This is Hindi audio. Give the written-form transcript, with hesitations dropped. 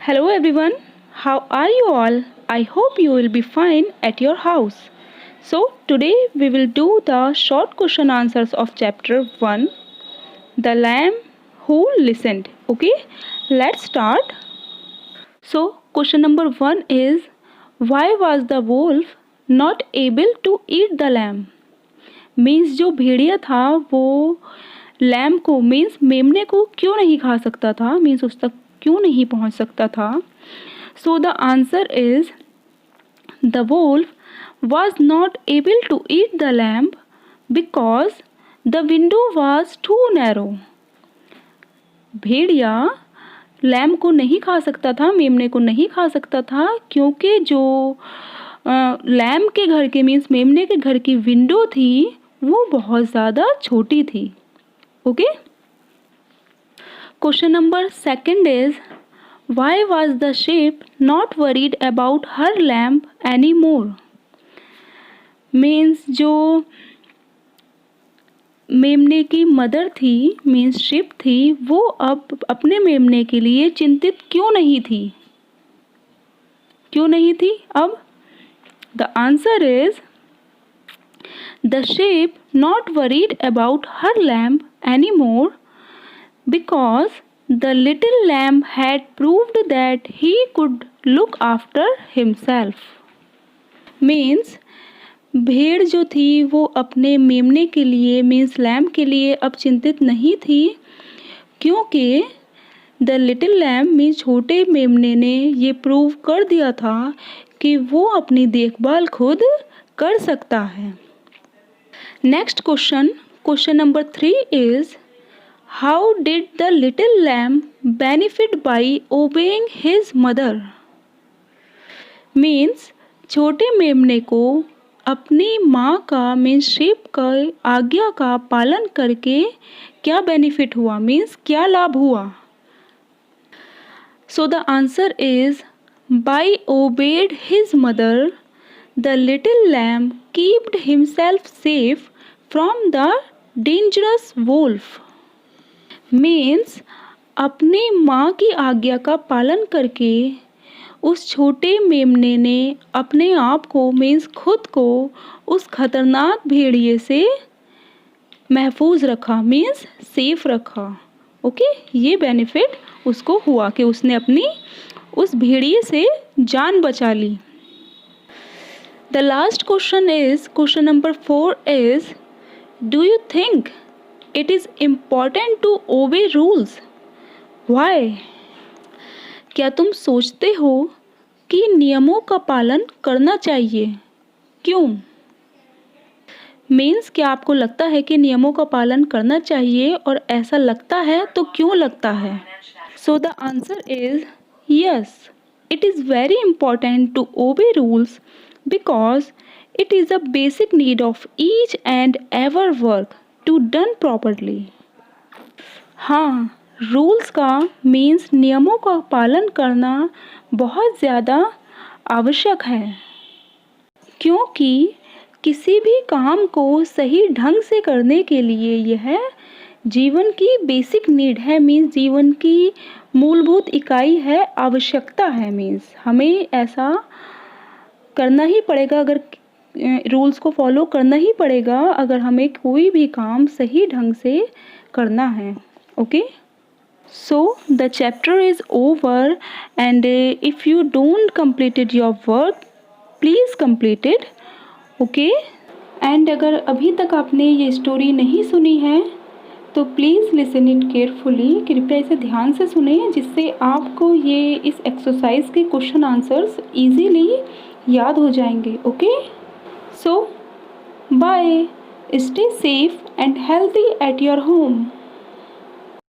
Hello everyone, how are you all? I hope you will be fine at your house. So, today we will do the short question answers of chapter 1, The Lamb Who Listened. Okay, let's start. So, question number 1 is, why was the wolf not able to eat the lamb? Means जो भेड़िया था वो लैम को मीन्स मेमने को क्यों नहीं खा सकता था, मीन्स उस तक क्यों नहीं पहुंच सकता था. So the answer is the wolf was not able to eat the lamb because the window was too narrow. भेड़िया लैम्ब को नहीं खा सकता था, मेमने को नहीं खा सकता था, क्योंकि जो लैम्ब के घर के मीन्स मेमने के घर की विंडो थी वो बहुत ज़्यादा छोटी थी. Okay. Question number 2 is, why was the sheep not worried about her lamb anymore? Means जो मेमने की मदर थी मीन्स शिप थी वो अब अपने मेमने के लिए चिंतित क्यों नहीं थी. अब the answer is the sheep not worried about her lamb anymore because the little lamb had proved that he could look after himself. Means भेड़ जो थी वो अपने मेमने के लिए मीन्स लैम्ब के लिए अब चिंतित नहीं थी, क्योंकि द लिटिल लैम्ब मीन्स छोटे मेमने ने ये प्रूव कर दिया था कि वो अपनी देखभाल खुद कर सकता है. Next question number 3 is, how did the little lamb benefit by obeying his mother? Means छोटे मेमने को अपनी माँ का मीन्स शीप का आज्ञा का पालन करके क्या बेनिफिट हुआ, मीन्स क्या लाभ हुआ. So the answer is by obeyed his mother the little lamb keeped himself safe from the dangerous wolf. Means अपनी माँ की आज्ञा का पालन करके उस छोटे मेमने ने अपने आप को मीन्स खुद को उस खतरनाक भेड़िए से महफूज रखा मीन्स सेफ रखा. ओके, ये बेनिफिट उसको हुआ कि उसने अपनी उस भेड़िए से जान बचा ली. The last question is, question number 4 is, do you think it is important to obey rules? Why? क्या तुम सोचते हो कि नियमों का पालन करना चाहिए? क्यों? मीन्स क्या आपको लगता है कि नियमों का पालन करना चाहिए, और ऐसा लगता है तो क्यों लगता है? सो the answer is yes, it is very important to obey rules because it is a basic need of each and every work to done properly. हाँ, रूल्स का मीन्स नियमों का पालन करना बहुत ज़्यादा आवश्यक है, क्योंकि किसी भी काम को सही ढंग से करने के लिए यह जीवन की बेसिक नीड है, मीन्स जीवन की मूलभूत इकाई है, आवश्यकता है. मीन्स हमें ऐसा करना ही पड़ेगा, अगर रूल्स को फॉलो करना ही पड़ेगा अगर हमें कोई भी काम सही ढंग से करना है. Okay, so the chapter is over and if you don't completed your work please complete it. Okay, and अगर अभी तक आपने ये स्टोरी नहीं सुनी है तो प्लीज़ लिसन इट केयरफुली, कृपया इसे ध्यान से सुने, जिससे आपको ये इस एक्सरसाइज के क्वेश्चन आंसर्स इजीली याद हो जाएंगे. Okay, so bye, stay safe and healthy at your home.